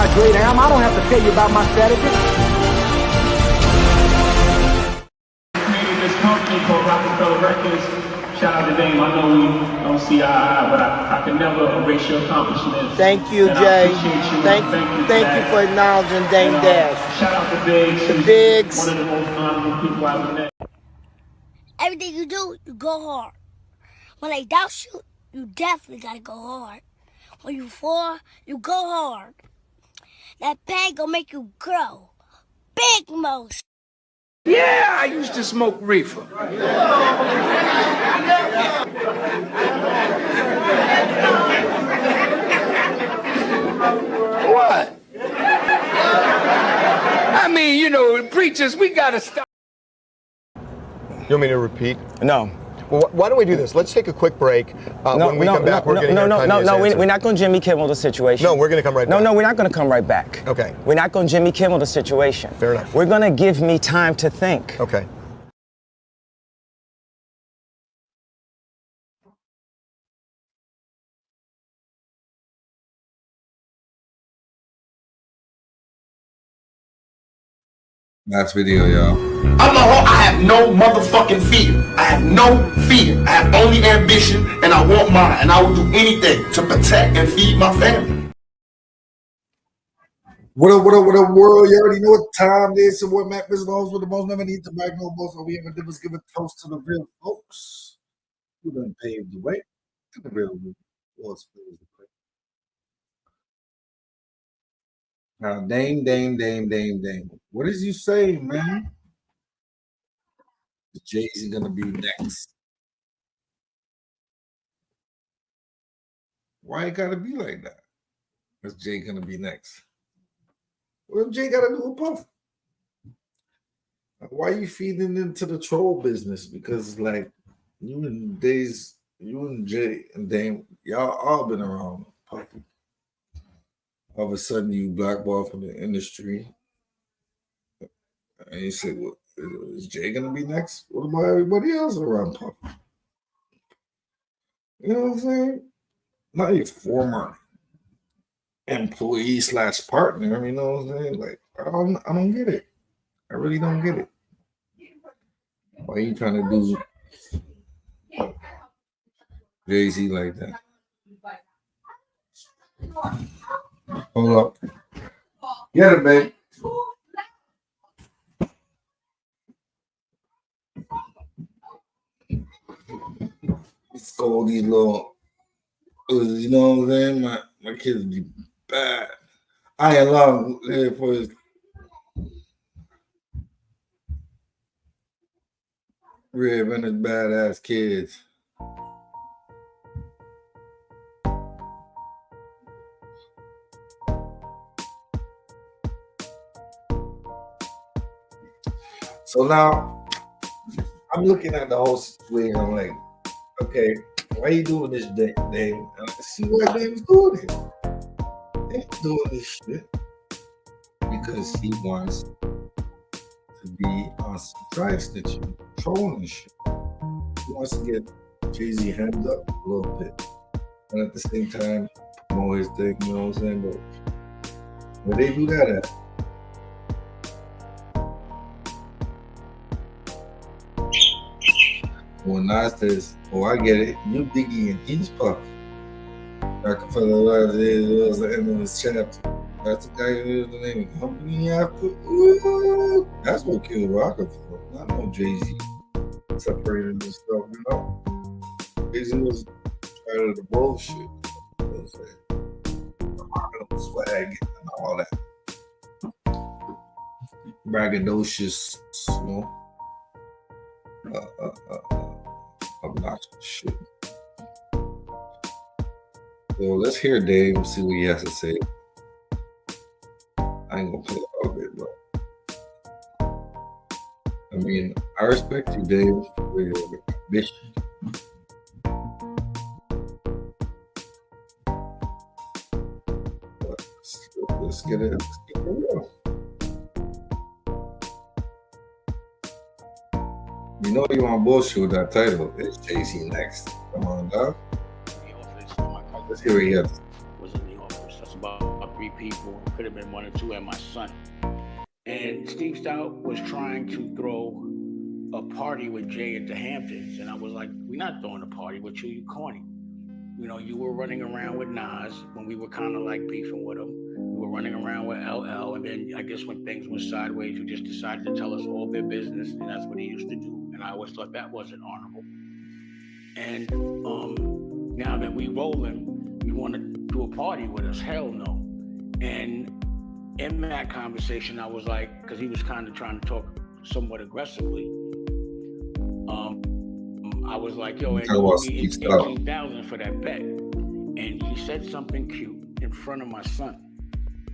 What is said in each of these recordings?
how great I am. I don't have to tell you about my strategy. Created this company called Rockefeller Records. Shout out to Dame. I know we don't see eye to eye, but I can never erase your accomplishments. Thank you, and Jay. I appreciate you. Thank you for acknowledging Dame Dash. Shout out to Biggs. The Biggs. One of the most honorable people I've ever met. Everything you do, you go hard. When they doubt you, you definitely gotta go hard. When you fall, you go hard. That pain gonna make you grow. Big motion. Yeah, I used to smoke reefer. What? I mean, you know, preachers, we gotta stop. You want me to repeat? No. Well, why don't we do this? Let's take a quick break. When we come back, we're going to hear Kanye's answer. We're not going to Jimmy Kimmel the situation. No, we're going to come right back. No, we're not going to come right back. Okay. We're not going to Jimmy Kimmel the situation. Fair enough. We're going to give me time to think. Okay. Last video, y'all. I have no motherfucking fear. I have no fear. I have only ambition, and I want mine. And I will do anything to protect and feed my family. What up, world? You already know what time it is. So what Matt Bislows with the most lemonade tobacco boss. We have a difference. Give a toast to the real folks who done paved the way. To the real was paved the way. Now, Dame. What does you say, man? Jay-Z gonna be next. Why it gotta be like that? Is Jay gonna be next? What if Jay gotta do a puff? Why you feeding into the troll business? Because like you and Jay and Dame, y'all all been around puffing. All of a sudden you blackball from the industry. And you say, well, is Jay gonna be next? What about everybody else around Puff? You know what I'm saying? Not your former employee / partner. You know what I'm saying? Like, I don't get it. I really don't get it. Why are you trying to do Jay-Z like that? Hold up. Get it, babe. Scold these little, you know what I'm saying? My kids be bad. I ain't long there for his Rib and his badass kids. So now I'm looking at the whole situation. I'm like, okay, why you doing this, Dame? And I see why Dame's doing it. Dame's doing this shit because he wants to be on some dry stitching, trolling shit. He wants to get Jay-Z hands up a little bit. And at the same time, promote his thing, you know what I'm saying? But where they do that at? When Nas says, oh, I get it, you Biggie and he's Puff. Rockefeller was the end of his chapter. That's the guy who was the name of the company after. Ooh, that's what killed Rockefeller. Not no Jay-Z separating this stuff, you know. Jay-Z was part of the bullshit. You know what I'm saying? Swag and all that. Braggadocious, you know. Obnoxious shit. Well, let's hear Dave and see what he has to say. I ain't gonna play all of it, but I mean, I respect you, Dave, for your ambition. Let's get it real. You know you on bullshit with that title. It's Jay-Z next. Come on, dog. Let's hear what he has. Was in the office. That's about 3 people. Could have been 1 or 2, and my son. And Steve Stout was trying to throw a party with Jay at the Hamptons, and I was like, we're not throwing a party with you, you corny. You know, you were running around with Nas when we were kind of like beefing with him. We were running around with LL, and then I guess when things went sideways, you just decided to tell us all their business, and that's what he used to do. And I always thought that wasn't honorable. And now that we rolling, you want to do a party with us? Hell no. And in that conversation, I was like, because he was kind of trying to talk somewhat aggressively. I was like, yo, it's $18,000 for that bet. And he said something cute in front of my son.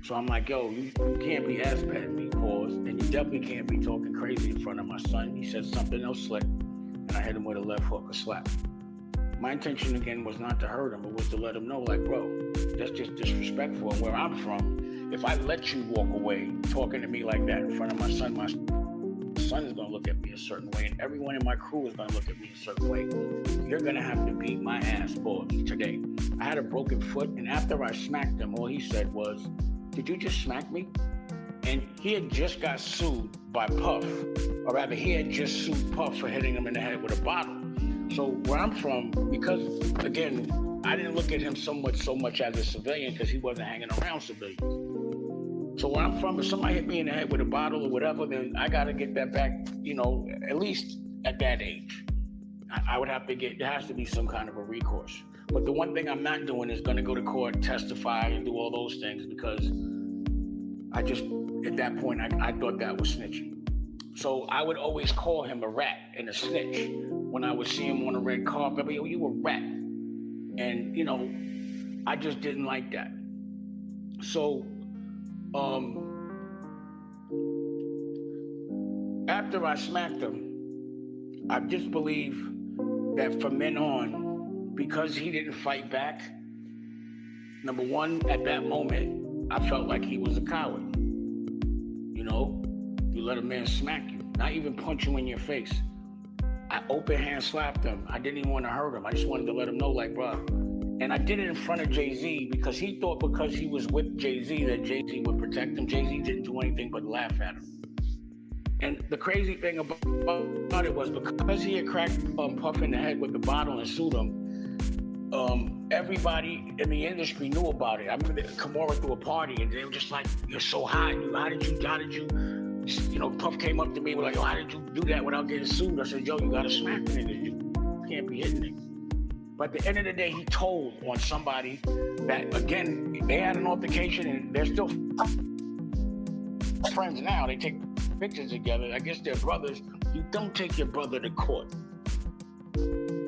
So I'm like, yo, you can't be as bad at me, pause. And you definitely can't be talking crazy in front of my son. He said something else slick, and I hit him with a left hook, a slap. My intention again was not to hurt him. It was to let him know, like, bro, that's just disrespectful. And where I'm from, if I let you walk away talking to me like that in front of my son is going to look at me a certain way, and everyone in my crew is going to look at me a certain way. You're going to have to beat my ass, pause, today. I had a broken foot, and after I smacked him, all he said was, did you just smack me? And he had just got sued by Puff, or rather, he had just sued Puff for hitting him in the head with a bottle. So where I'm from, because, again, I didn't look at him so much as a civilian because he wasn't hanging around civilians. So where I'm from, if somebody hit me in the head with a bottle or whatever, then I got to get that back, you know, at least at that age. I would have to there has to be some kind of a recourse. But the one thing I'm not doing is going to go to court, testify, and do all those things because I just, at that point, I thought that was snitching. So I would always call him a rat and a snitch. When I would see him on the red carpet, I'd be, oh, you a rat. And, you know, I just didn't like that. So, after I smacked him, I just believe that from then on, because he didn't fight back, number one, at that moment, I felt like he was a coward. You know, you let a man smack you, not even punch you in your face. I open hand slapped him. I didn't even want to hurt him. I just wanted to let him know, like, bro. And I did it in front of Jay-Z because he thought because he was with Jay-Z that Jay-Z would protect him. Jay-Z didn't do anything but laugh at him. And the crazy thing about it was because he had cracked Puff in the head with the bottle and sued him, everybody in the industry knew about it. I remember Kimura threw a party and they were just like, you're so hot. How did you? You know, Puff came up to me and was like, yo, how did you do that without getting sued? I said, yo, you got to smack the niggas. You can't be hitting niggas. But at the end of the day, he told on somebody that, again, they had an altercation and they're still friends now. They take pictures together. I guess they're brothers. You don't take your brother to court.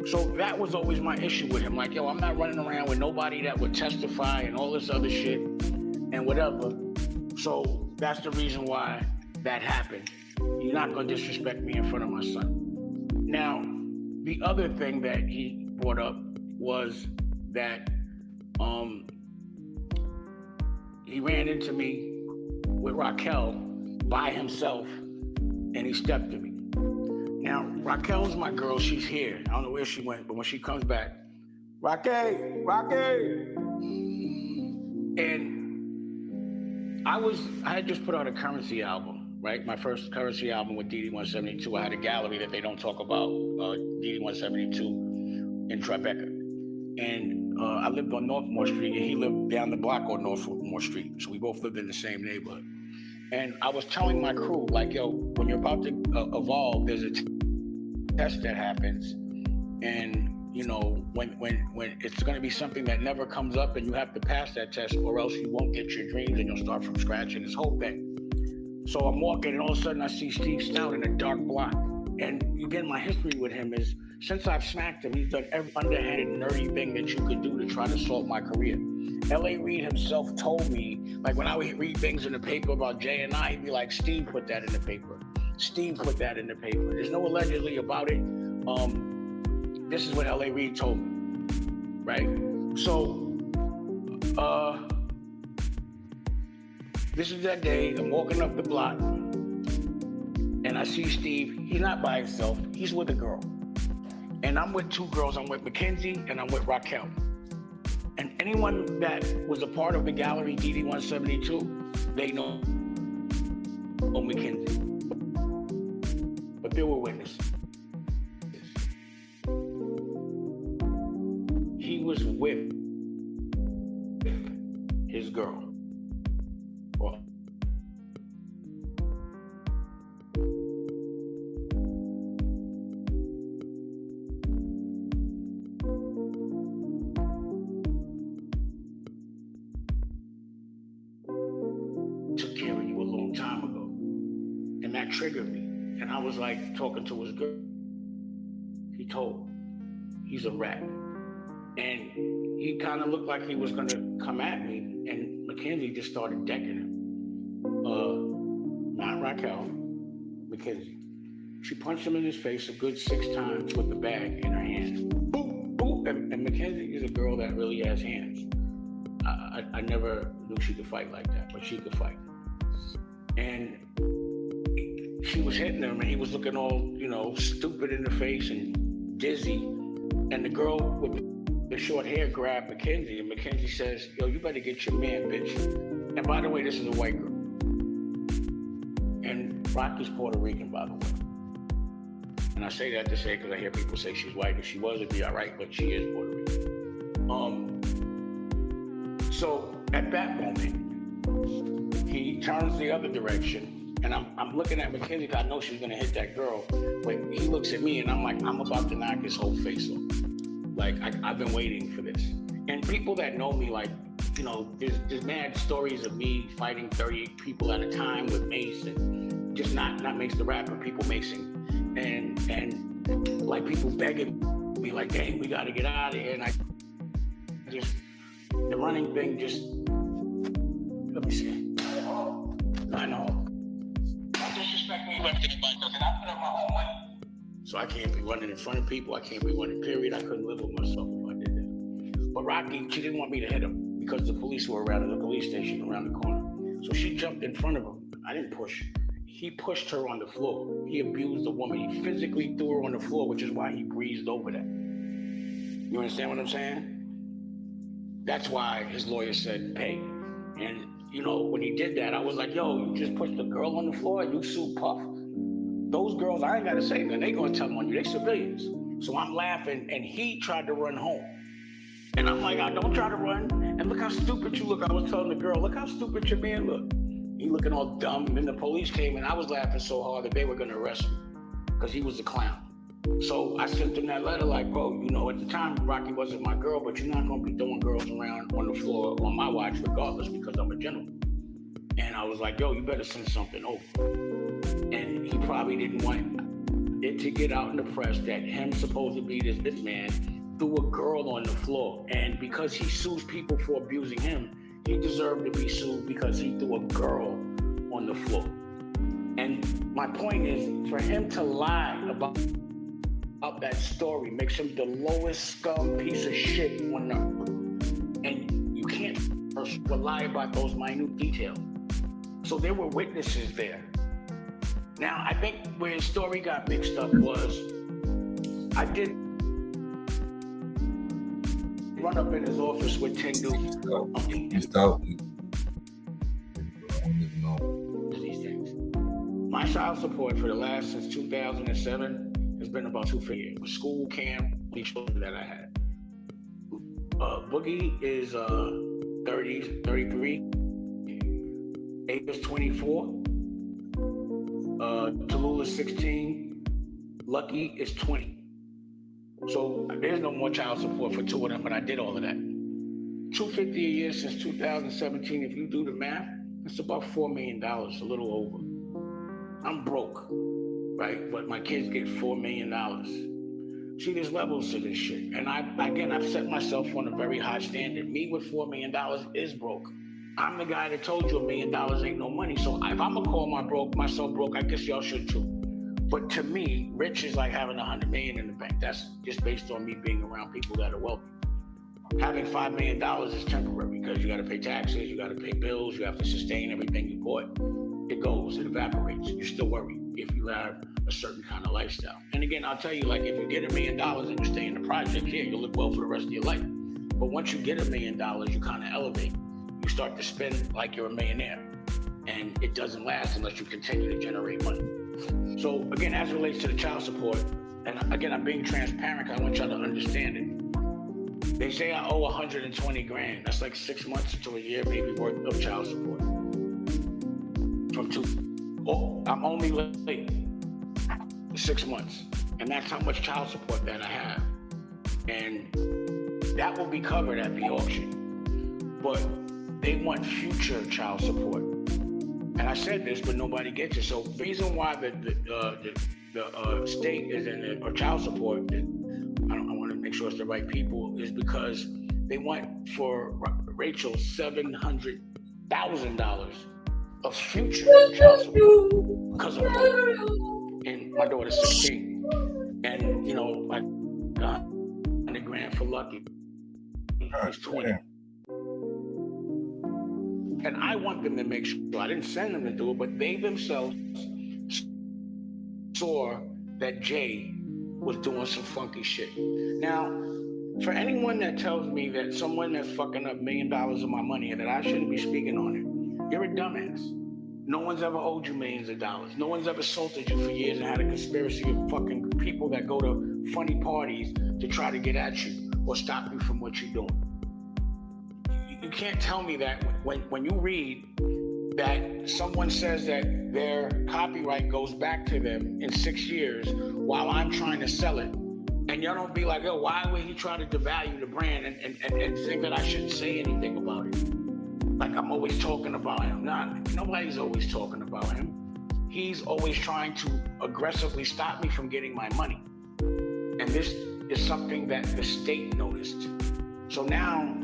So that was always my issue with him. Like, yo, I'm not running around with nobody that would testify and all this other shit and whatever. So that's the reason why that happened. You're not going to disrespect me in front of my son. Now, the other thing that he brought up was that he ran into me with Raquel by himself and he stepped to me. Now, Raquel's my girl. She's here. I don't know where she went, but when she comes back, Raquel. And I had just put out a Currency album, right? My first Currency album with DD172. I had a gallery that they don't talk about, DD172 in Tribeca. And I lived on Northmore Street and he lived down the block on Northmore Street. So we both lived in the same neighborhood. And I was telling my crew, like, yo, when you're about to evolve, there's a test that happens. And, you know, when it's going to be something that never comes up and you have to pass that test or else you won't get your dreams and you'll start from scratch and this whole thing. So I'm walking and all of a sudden I see Steve Stout in a dark block. And again, my history with him is since I've smacked him, he's done every underhanded, nerdy thing that you could do to try to assault my career. L.A. Reid himself told me, like when I would read things in the paper about Jay and I, he'd be like, Steve put that in the paper. Steve put that in the paper. There's no allegedly about it. This is what L.A. Reid told me, right? So, this is that day, I'm walking up the block, and I see Steve. He's not by himself, he's with a girl. And I'm with two girls, I'm with Mackenzie and I'm with Raquel. And anyone that was a part of the gallery DD-172, they know Mackenzie. But there were witnesses. He was with his girl. Well, took care of you a long time ago. And that triggered me. And I was like talking to his girl. He told he's a rat. And he kind of looked like he was gonna come at me, and Mackenzie just started decking him. Not Raquel, Mackenzie. She punched him in his face a good 6 times with the bag in her hand. Boop, boop. And Mackenzie is a girl that really has hands. I never knew she could fight like that, but she could fight. And she was hitting him, and he was looking all, stupid in the face and dizzy. And the girl with the short hair grabbed Mackenzie, and Mackenzie says, "Yo, you better get your man, bitch." And by the way, this is a white girl. And Rocky's Puerto Rican, by the way. And I say that to say, because I hear people say she's white. If she was, it'd be all right, but she is Puerto Rican. So at that moment, he turns the other direction, and I'm looking at Mackenzie, because I know she's gonna hit that girl. But he looks at me, and I'm like, I'm about to knock his whole face off. Like, I've been waiting for this. And people that know me, like, there's mad stories of me fighting 38 people at a time with Mace, and just not Mace the rapper, people macing. And like people begging me, like, dang, we gotta get out of here. And the running thing just, let me see. I know. Don't disrespect me with this, but I put up my own money. So I can't be running in front of people. I can't be running, period. I couldn't live with myself if I did that. But Rocky, she didn't want me to hit him because the police were around at the police station around the corner. So she jumped in front of him. I didn't push. He pushed her on the floor. He abused the woman. He physically threw her on the floor, which is why he breezed over that. You understand what I'm saying? That's why his lawyer said pay. And, when he did that, I was like, yo, you just pushed a girl on the floor, you sued Puff. Those girls, I ain't got to say nothing. They going to tell them on you. They civilians. So I'm laughing, and he tried to run home. And I'm like, don't try to run. And look how stupid you look. I was telling the girl, look how stupid your man look. He looking all dumb. And then the police came, and I was laughing so hard that they were going to arrest me because he was a clown. So I sent him that letter like, bro, at the time, Rocky wasn't my girl, but you're not going to be throwing girls around on the floor on my watch regardless because I'm a gentleman. And I was like, yo, you better send something over. And he probably didn't want it to get out in the press that him supposed to be this man threw a girl on the floor. And because he sues people for abusing him, he deserved to be sued because he threw a girl on the floor. And my point is, for him to lie about that story makes him the lowest scum piece of shit on earth. And you can't lie about those minute details. So there were witnesses there. Now, I think where his story got mixed up was, I did run up in his office with 10 dudes. These things. My child support for the last, since 2007, has been about 2 for a year. School, camp, the children that I had. Boogie is 30, 33. Abe is 24. Tallulah is 16. Lucky is 20. So there's no more child support for 2 of them, but I did all of that. $250 a year since 2017. If you do the math, it's about $4 million, a little over. I'm broke, right? But my kids get $4 million. See, there's levels to this shit. And I've set myself on a very high standard. Me with $4 million is broke. I'm the guy that told you $1 million ain't no money. So if I'm gonna call myself broke, I guess y'all should too. But to me, rich is like having $100 million in the bank. That's just based on me being around people that are wealthy. Having $5 million is temporary because you gotta pay taxes, you gotta pay bills, you have to sustain everything you bought. It goes, it evaporates. You're still worried if you have a certain kind of lifestyle. And again, I'll tell you, like, if you get $1 million and you stay in the project here, you'll live well for the rest of your life. But once you get $1 million, you kind of elevate. You start to spend like you're a millionaire. And it doesn't last unless you continue to generate money. So again, as it relates to the child support, and again, I'm being transparent because I want y'all to understand it. They say I owe 120 grand. That's like 6 months to a year, maybe, worth of child support. I'm only late 6 months. And that's how much child support that I have. And that will be covered at the auction. But they want future child support. And I said this, but nobody gets it. So the reason why the state is in it, or child support, I want to make sure it's the right people, is because they want for Rachel $700,000 of future child support because of her. And my daughter's 16. And, you know, like 100 grand for Lucky. He's 20. And I want them to make sure, I didn't send them to do it, but they themselves saw that Jay was doing some funky shit. Now, for anyone that tells me that someone that's fucking up $1 million of my money and that I shouldn't be speaking on it, you're a dumbass. No one's ever owed you millions of dollars. No one's ever assaulted you for years and had a conspiracy of fucking people that go to funny parties to try to get at you or stop you from what you're doing. You can't tell me that when you read that someone says that their copyright goes back to them in 6 years while I'm trying to sell it, and y'all don't be like, yo, why would he try to devalue the brand and think that I shouldn't say anything about it? Like I'm always talking about him. Nah, nobody's always talking about him. He's always trying to aggressively stop me from getting my money. And this is something that the state noticed. So now,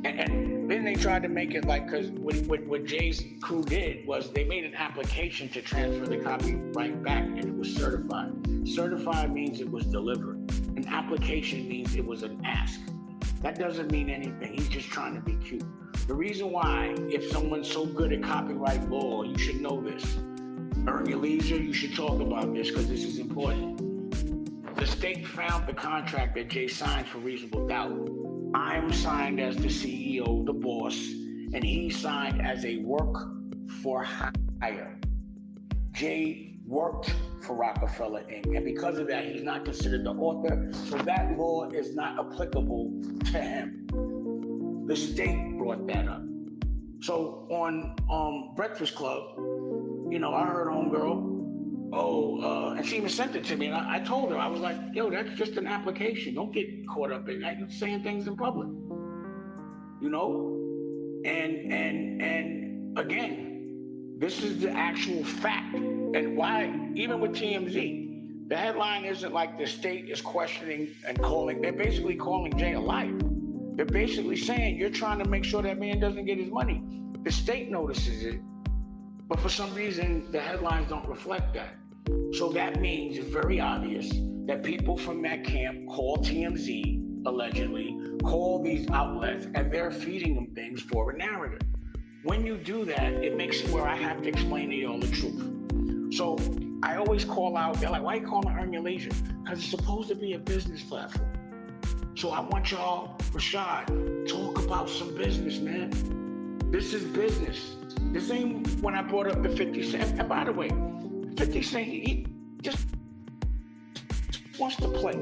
and then they tried to make it like, because what Jay's crew did was they made an application to transfer the copyright back, and it was certified. Certified means it was delivered. An application means it was an ask. That doesn't mean anything. He's just trying to be cute. The reason why, if someone's so good at copyright law, you should know this. Earn your leisure, you should talk about this because this is important. The state found the contract that Jay signed for reasonable doubt. I'm signed as the CEO, the boss, and he signed as a work for hire. Jay worked for Rockefeller Inc., and because of that, he's not considered the author, so that law is not applicable to him. The state brought that up. So on Breakfast Club, you know, I heard homegirl, and she even sent it to me, and I told her, I was like, yo, that's just an application. Don't get caught up in that. You're saying things in public, you know? And again, this is the actual fact. And why, even with TMZ, the headline isn't like the state is questioning and calling, they're basically calling Jay a liar. They're basically saying, you're trying to make sure that man doesn't get his money. The state notices it, but for some reason, the headlines don't reflect that. So that means it's very obvious that people from that camp call TMZ, allegedly, call these outlets, and they're feeding them things for a narrative. When you do that, it makes it where I have to explain to y'all the truth. So I always call out, they're like, why you calling Earn Your Leisure? Because it's supposed to be a business platform. So I want y'all, Rashad, talk about some business, man. This is business. This ain't when I brought up the 50 Cent. And by the way, 50 Cent, he just wants to play.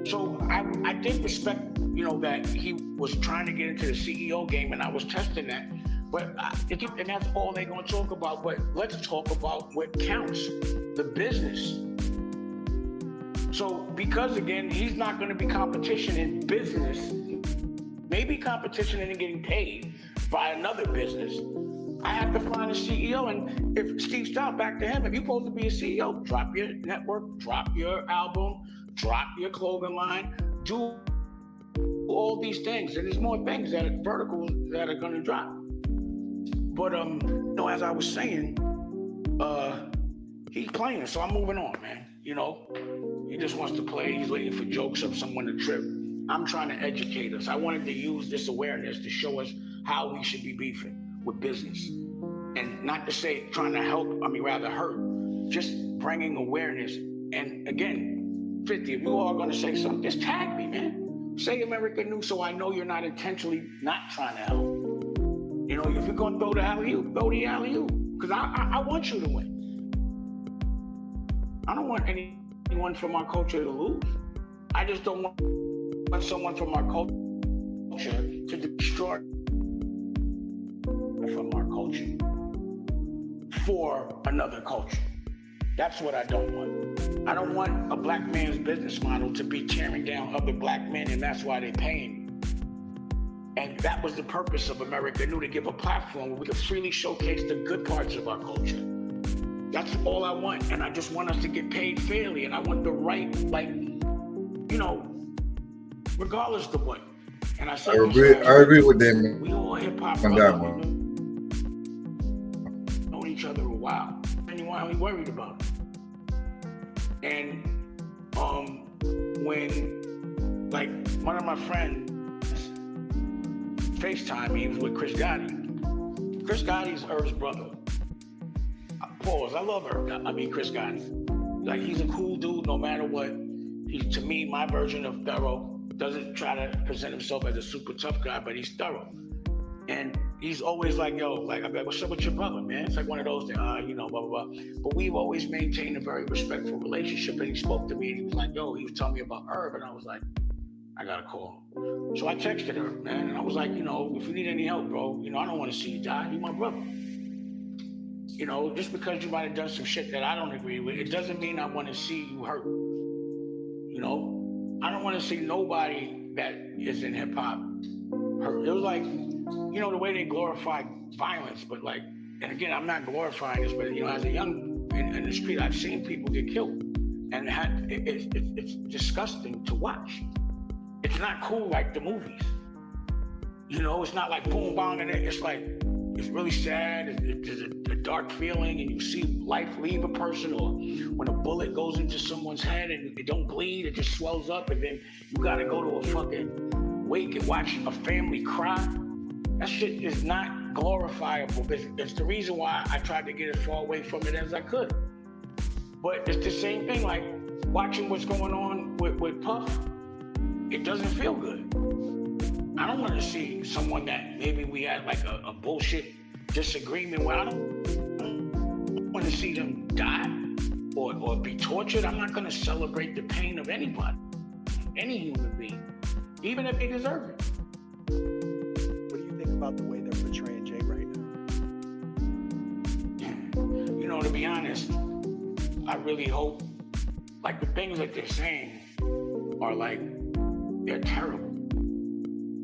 So I did respect, you know, that he was trying to get into the CEO game, and I was testing that. But and that's all they're going to talk about. But let's talk about what counts, the business. So because, again, he's not going to be competition in business, maybe competition in getting paid by another business, I have to find a CEO. And if Steve Stout, back to him, if you're supposed to be a CEO, drop your network, drop your album, drop your clothing line, do all these things. And there's more things that are verticals that are going to drop. But, you know, as I was saying, he's playing, so I'm moving on, man. You know, he just wants to play. He's waiting for jokes of someone to trip. I'm trying to educate us. I wanted to use this awareness to show us how we should be beefing with business. And not to say trying to help, rather hurt, just bringing awareness. And again, 50, if you all are going to say something, just tag me, man. Say America knew, so I know you're not intentionally not trying to help. You know, if you're gonna throw the alley-oop, throw the alley-oop. Because I want you to win. I don't want anyone from our culture to lose. I just don't want someone from our culture to destroy from our culture for another culture. That's what I don't want. I don't want a black man's business model to be tearing down other black men, and that's why they're paying. And that was the purpose of America New, to give a platform where we could freely showcase the good parts of our culture. That's all I want, and I just want us to get paid fairly, and I want the right, like, you know, regardless of what. And I agree with them. We all hip hop. On that one. Know each other a while, and you weren't really worried about it. And when, like, one of my friends FaceTime me, he was with Chris Gotti. Chris Gotti's Irv's brother. Pause. I love Irv. I mean, Chris Gotti. Like, he's a cool dude no matter what. He's, to me, my version of thorough. Doesn't try to present himself as a super tough guy, but he's thorough. And he's always like, yo, like, I'm like, what's up with your brother, man? It's like one of those things, you know, blah, blah, blah. But we've always maintained a very respectful relationship. And he spoke to me and he was like, yo, he was telling me about Irv. And I was like, I gotta call him. So I texted her, man, and I was like, you know, if you need any help, bro, you know, I don't want to see you die. You're my brother. You know, just because you might have done some shit that I don't agree with, it doesn't mean I want to see you hurt. You know, I don't want to see nobody that is in hip hop hurt. It was like, you know, the way they glorify violence, but like, and again, I'm not glorifying this, but you know, as a young in the street, I've seen people get killed, and it's disgusting to watch. It's not cool like the movies. You know, it's not like boom, bang, and it's like, it's really sad. There's a dark feeling, and you see life leave a person, or when a bullet goes into someone's head and it don't bleed, it just swells up, and then you gotta go to a fucking wake and watch a family cry. That shit is not glorifiable. It's the reason why I tried to get as far away from it as I could. But it's the same thing, like watching what's going on with Puff. It doesn't feel good. I don't want to see someone that maybe we had like a bullshit disagreement with. I don't want to see them die or be tortured. I'm not going to celebrate the pain of anybody, any human being, even if they deserve it. What do you think about the way they're portraying Jay right now? You know, to be honest, I really hope, like, the things that they're saying are like, they're terrible.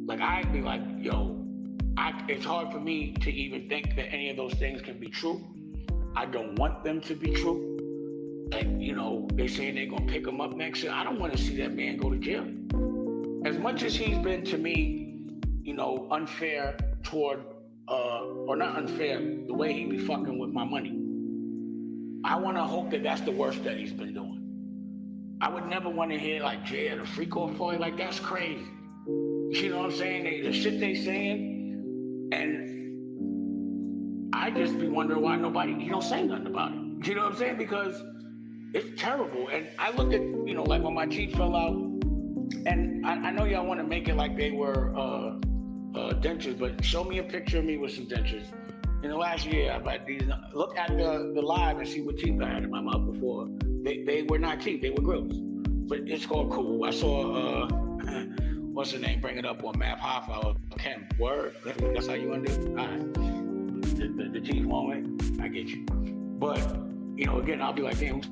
Like, I'd be like, yo, it's hard for me to even think that any of those things can be true. I don't want them to be true. And, you know, they're saying they're going to pick him up next year. I don't want to see that man go to jail. As much as he's been, to me, you know, unfair toward, or not unfair, the way he be fucking with my money. I want to hope that that's the worst that he's been doing. I would never want to hear like Jay at a freak off party. Like, that's crazy. You know what I'm saying? The shit they saying, and I just be wondering why nobody, you know, say nothing about it. You know what I'm saying? Because it's terrible. And I look at, you know, like when my teeth fell out, and I know y'all want to make it like they were dentures, but show me a picture of me with some dentures. In the last year, I've had these. Look at the live and see what teeth I had in my mouth before. They were not teeth, they were grills. But it's called cool. I saw, what's her name, bring it up on Matt Hoffa. Ken, word? That's how you want to do it? All right. The teeth moment, I get you. But, you know, again, I'll be like, damn,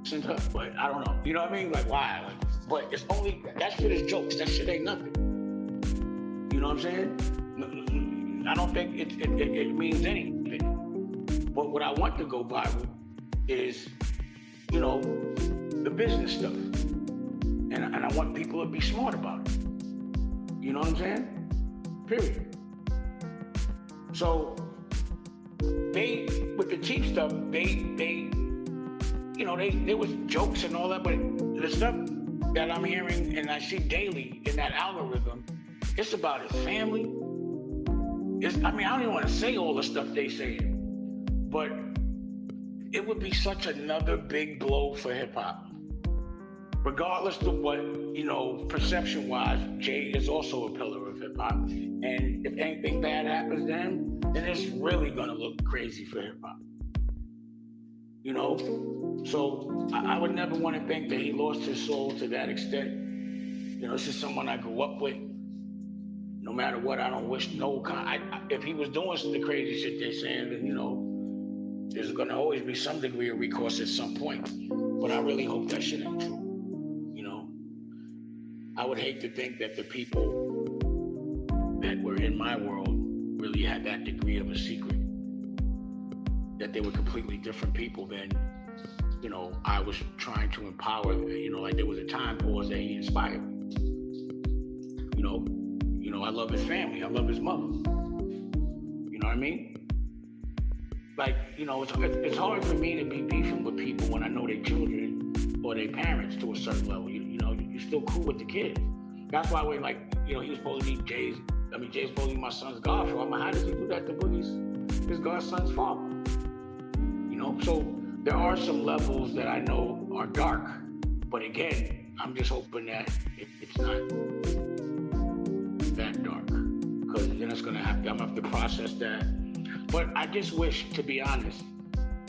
sent her. But I don't know. You know what I mean? Like, why? Like, but it's only, that shit is jokes. That shit ain't nothing. You know what I'm saying? I don't think it means anything. But what I want to go viral is, you know, the business stuff. And I want people to be smart about it. You know what I'm saying? Period. So they, with the teeth stuff, they you know, there was jokes and all that, but the stuff that I'm hearing and I see daily in that algorithm, it's about his family. I mean, I don't even want to say all the stuff they saying, but it would be such another big blow for hip hop regardless of what, perception-wise, Jay is also a pillar of hip-hop. And if anything bad happens to him, then it's really gonna look crazy for hip-hop. So I would never want to think that he lost his soul to that extent. This is someone I grew up with. No matter what, I don't wish if he was doing some of the crazy shit they're saying, then, there's gonna always be some degree of recourse at some point. But I really hope that shit ain't true. I would hate to think that the people that were in my world really had that degree of a secret. That they were completely different people than, I was trying to empower. Like there was a time pause that he inspired me. I love his family. I love his mother. You know what I mean? Like, it's hard for me to be beefing with people when I know their children or their parents to a certain level. You're still cool with the kids. That's why we're like, he was supposed to be Jay's supposed to be my son's godfather. I'm like, how does he do that to Boogie's his godson's father? So there are some levels that I know are dark, but again, I'm just hoping that it's not that dark, because then it's gonna I'm gonna have to process that. But I just wish, to be honest,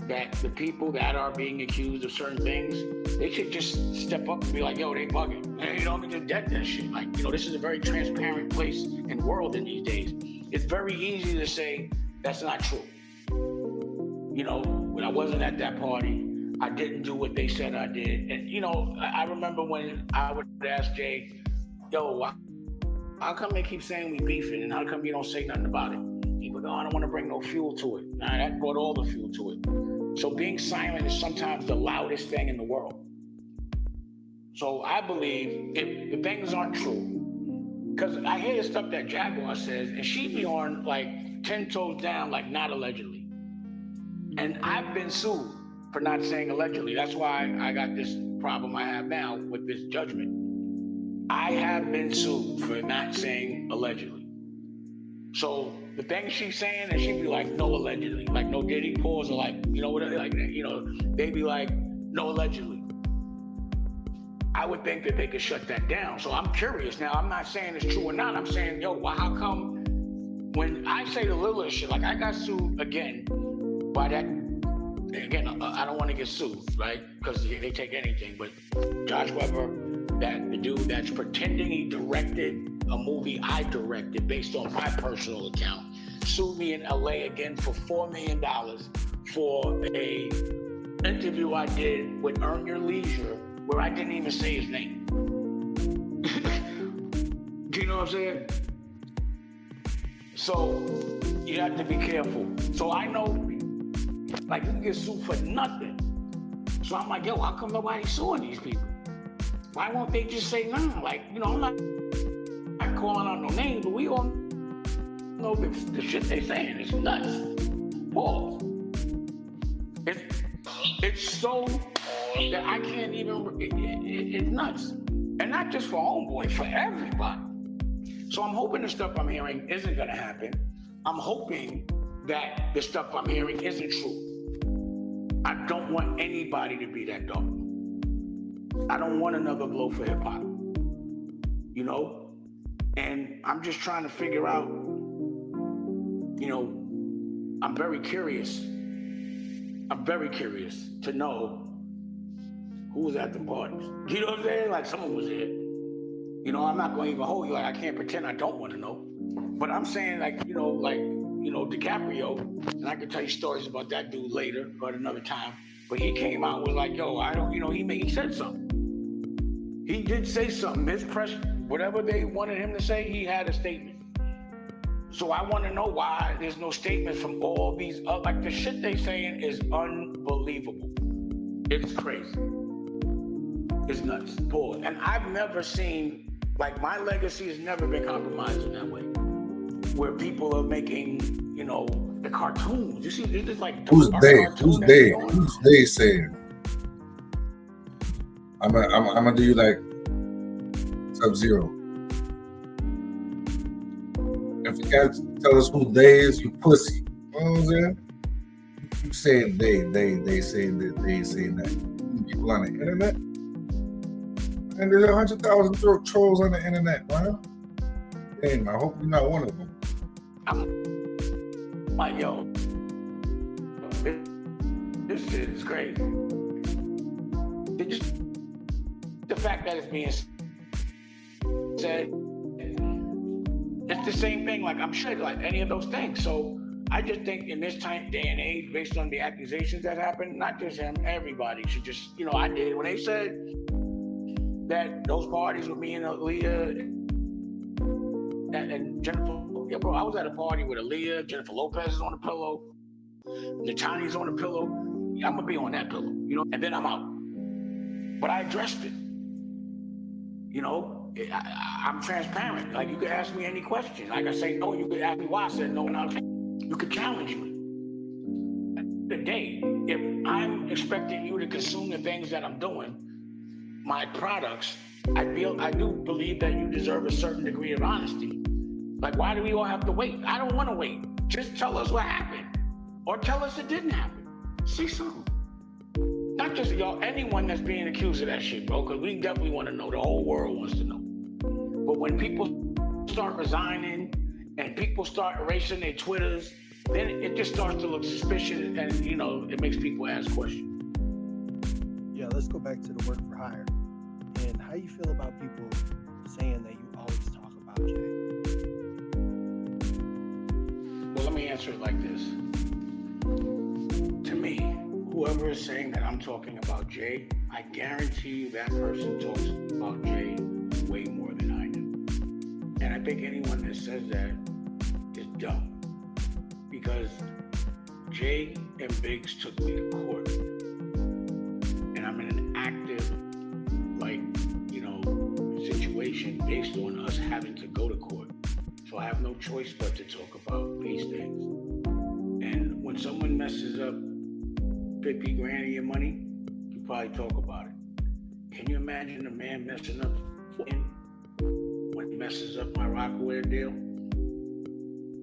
that the people that are being accused of certain things, they should just step up and be like, yo, they bugging. And, just dead that shit. Like, this is a very transparent place and world in these days. It's very easy to say that's not true. When I wasn't at that party, I didn't do what they said I did. And, I remember when I would ask Jay, yo, how come they keep saying we beefing and how come you don't say nothing about it? He would go, I don't want to bring no fuel to it. Nah, that brought all the fuel to it. So being silent is sometimes the loudest thing in the world. So I believe if the things aren't true, because I hear the stuff that Jaguar says, and she be on like 10 toes down, like not allegedly. And I've been sued for not saying allegedly. That's why I got this problem I have now with this judgment. I have been sued for not saying allegedly. So the things she's saying, and she'd be like, no allegedly, like no Diddy pause, or like, they'd be like, no allegedly. I would think that they could shut that down. So I'm curious. Now, I'm not saying it's true or not. I'm saying, well, how come when I say the littlest shit, like I got sued again by that, again, I don't want to get sued, right? Because they take anything, but Josh Weber, the dude that's pretending he directed a movie I directed based on my personal account, sued me in LA again for $4 million for a interview I did with Earn Your Leisure where I didn't even say his name. Do you know what I'm saying? So you have to be careful. So I know, like, you can get sued for nothing. So I'm like, yo, how come nobody's suing these people? Why won't they just say no? Like, I'm not calling out no names, but we all know the shit they saying is nuts. Pause. It's so that I can't even, it's nuts. And not just for Homeboy, for everybody. So I'm hoping the stuff I'm hearing isn't gonna happen. I'm hoping that the stuff I'm hearing isn't true. I don't want anybody to be that dark. I don't want another blow for hip hop. And I'm just trying to figure out, I'm very curious to know who was at the parties. You know what I'm saying? Like someone was there. I'm not going to even hold you. Like I can't pretend I don't want to know. But I'm saying DiCaprio, and I can tell you stories about that dude later or at another time. But he came out and was like, yo, I don't, he said something. He did say something. His press, whatever they wanted him to say, he had a statement. So I want to know why there's no statement from all these, like the shit they saying is unbelievable. It's crazy. It's nuts. Pause. And I've never seen, like my legacy has never been compromised in that way. Where people are making, the cartoons. You see, this is like who's they? Who's they? Who's they saying? I'm gonna do you like Sub-Zero. If you guys tell us who they is, you pussy. You know what I'm saying? You saying they saying that they saying that. People on the internet. And there's 100,000 trolls on the internet, man. Damn, I hope you're not one of them. I'm like, yo, this shit is crazy. The fact that it's being said, it's the same thing. Like, I'm sure, like any of those things. So I just think in this time, day and age, based on the accusations that happened, not just him, everybody should just, I did. When they said that those parties with me and Aaliyah and Jennifer, yeah, bro, I was at a party with Aaliyah, Jennifer Lopez is on the pillow, Natani's on the pillow. I'm gonna be on that pillow, and then I'm out. But I addressed it. I'm transparent. Like, you could ask me any question. Like, I say no, you could ask me why I said no, and you could challenge me. Today, if I'm expecting you to consume the things that I'm doing, my products, I do believe that you deserve a certain degree of honesty. Like, why do we all have to wait? I don't want to wait. Just tell us what happened. Or tell us it didn't happen. See something. Not just anyone that's being accused of that shit, bro, because we definitely want to know. The whole world wants to know. But when people start resigning and people start erasing their Twitters, then it just starts to look suspicious, and it makes people ask questions. Yeah, let's go back to the work for hire. And how you feel about people saying that you always talk about Jay? Well, let me answer it like this. To me, whoever is saying that I'm talking about Jay, I guarantee you that person talks about Jay way more than I do. And I think anyone that says that is dumb. Because Jay and Biggs took me to court. And I'm in an active, situation based on us having to go to court. So I have no choice but to talk about these things. And when someone messes up 50 grand of your money, you probably talk about it. Can you imagine a man messing up when he messes up my Rocawear deal?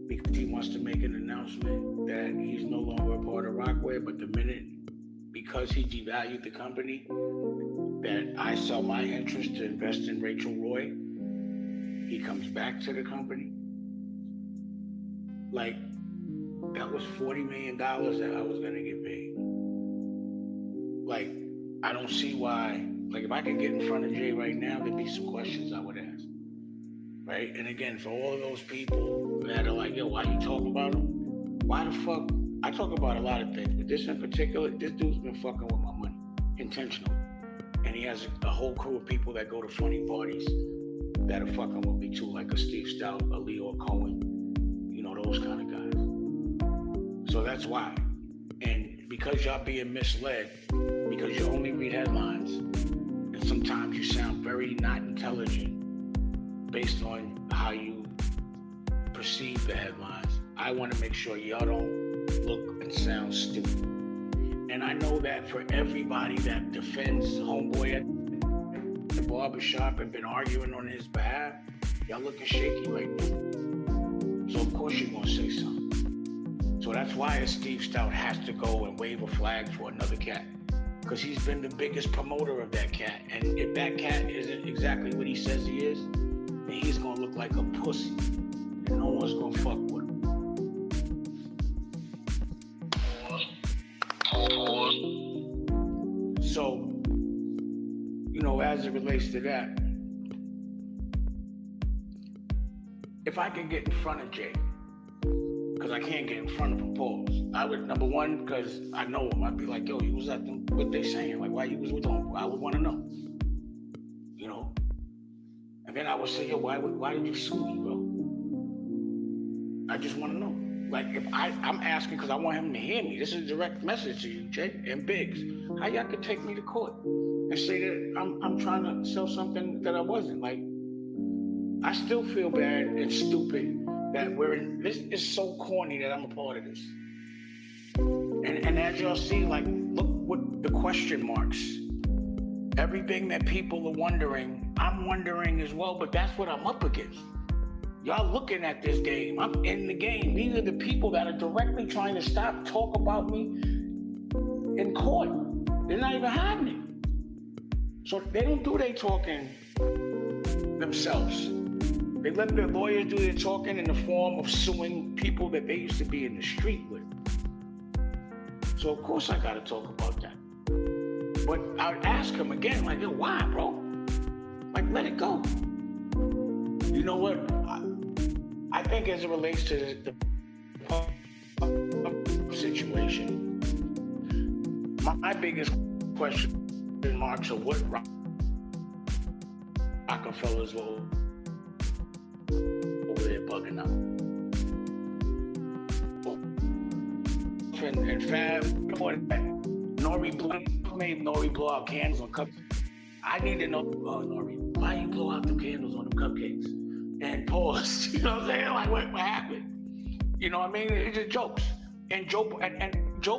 Because he wants to make an announcement that he's no longer a part of Rocawear, but the minute, because he devalued the company, that I sell my interest to invest in Rachel Roy, he comes back to the company. Like, that was $40 million that I was gonna get paid. Like, I don't see why, if I could get in front of Jay right now, there'd be some questions I would ask, right? And again, for all of those people that are like, yo, why you talking about him? Why the fuck? I talk about a lot of things, but this in particular, this dude's been fucking with my money, intentionally. And he has a whole crew of people that go to funny parties that are fucking with me too, like a Steve Stout, a Leo Cohen, those kind of guys. So that's why. And because y'all being misled, because you only read headlines, and sometimes you sound very not intelligent based on how you perceive the headlines, I want to make sure y'all don't look and sound stupid. And I know that for everybody that defends Homeboy at the barbershop and been arguing on his behalf, y'all looking shaky right now. So of course you're gonna say something. So that's why Steve Stout has to go and wave a flag for another cat. Because he's been the biggest promoter of that cat. And if that cat isn't exactly what he says he is, then he's gonna look like a pussy. And no one's gonna fuck with him. So, as it relates to that, if I can get in front of Jay, because I can't get in front of him, pause. I would, number one, because I know him, I'd be like, yo, you was at them, what they saying? Like, why you was with them? I would want to know. And then I would say, yo, why did you sue me, bro? I just want to know. Like, if I'm asking because I want him to hear me. This is a direct message to you, Jay and Biggs. How y'all could take me to court and say that I'm trying to sell something that I wasn't. Like, I still feel bad and stupid that this is so corny that I'm a part of this. And as y'all see, like, look what the question marks. Everything that people are wondering, I'm wondering as well, but that's what I'm up against. Y'all looking at this game. I'm in the game. These are the people that are directly trying to talk about me in court. They're not even happening. So they don't do their talking themselves. They let their lawyers do their talking in the form of suing people that they used to be in the street with. So of course I gotta talk about that. But I would ask him again, like, yo, why, bro? Like, let it go. You know what? I think as it relates to the situation, my biggest question marks are what Rockefellers were over there bugging out. And Fab, made Nori blow out candles on cupcakes. I need to know, Nori, why you blow out the candles on the cupcakes? And pause. You know what I'm saying? Like, what happened? You know what I mean? It's just jokes. And Joe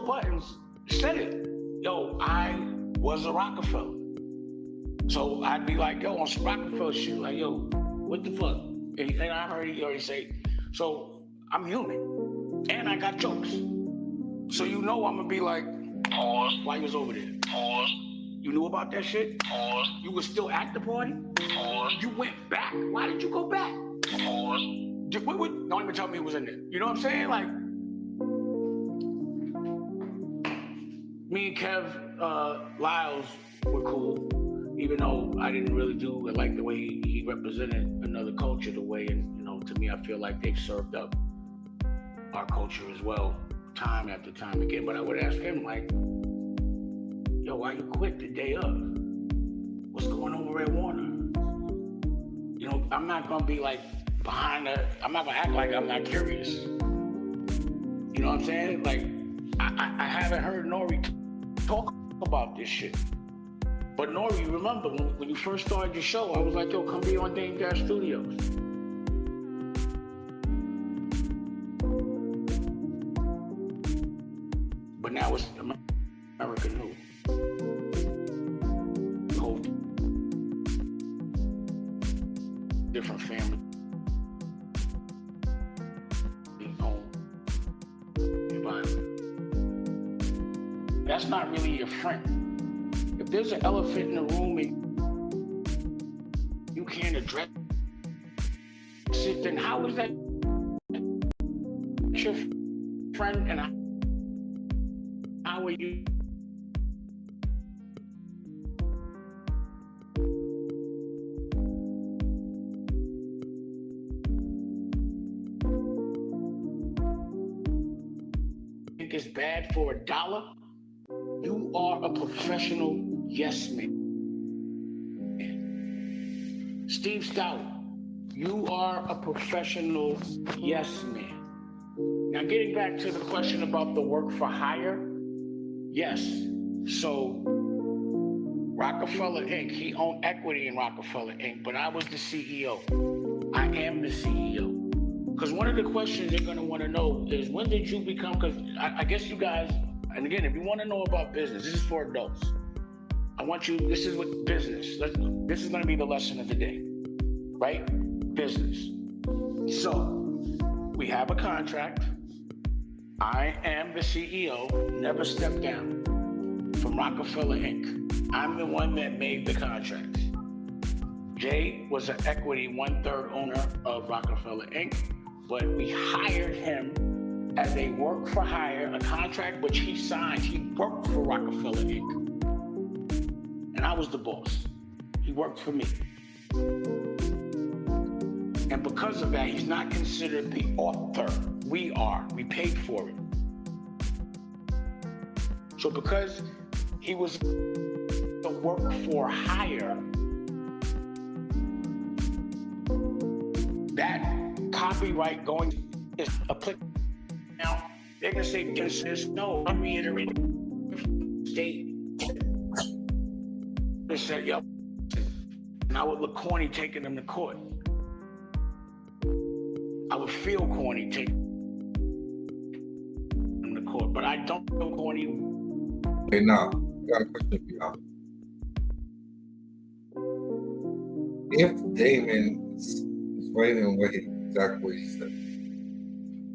Buttons said it. Yo, I was a Rockefeller. So I'd be like, yo, on some Rockefeller shit, like, yo, what the fuck? And I heard he already say, so I'm human. And I got jokes. So you know I'm gonna be like, pause, why you was over there? Pause. You knew about that shit? Pause. You was still at the party? Pause. You went back. Why did you go back? Pause. Don't even tell me it was in there. You know what I'm saying? Like, me and Kev Lyles were cool, even though I didn't really do it like the way he represented another culture the way, and you know, to me, I feel like they've served up our culture as well, time after time again. But I would ask him, like, yo, why you quit the day of? What's going on with Red Warner? You know, I'm not gonna be like I'm not gonna act like I'm not curious. You know what I'm saying? Like, I haven't heard Nori talk about this shit. But Nori, remember, when you first started your show, I was like, yo, come be on Dame Dash Studios. But now it's American News. Whole different family. Environment. That's not really your friend. If there's an elephant in the room and you can't address it, then how is that your friend, and how are you? Think it's bad for $1? You are a professional yes man. Steve Stout, you are a professional yes man. Now, getting back to the question about the work for hire, yes. So Rockefeller Inc., he owned equity in Rockefeller Inc., but I was the CEO. I am the CEO. Because one of the questions they're going to want to know is, when did you become, because I guess you guys, and again, if you want to know about business, this is for adults. I want you, this is what business, this is going to be the lesson of the day, right? Business. So, we have a contract. I am the CEO, never step down from Rockefeller Inc. I'm the one that made the contract. Jay was an equity 1/3 owner of Rockefeller Inc., but we hired him as a work for hire, a contract which he signed. He worked for Rockefeller Inc. And I was the boss. He worked for me. And because of that, he's not considered the author. We are. We paid for it. So because he was the work for hire, that copyright going is applicable. Now, they're going to say, this, no, I'm reiterating. State. They said, yo, and I would look corny taking them to court. I would feel corny taking them to court, but I don't feel corny. Hey, now, I got a question for y'all. If Damon is writing exactly what he said,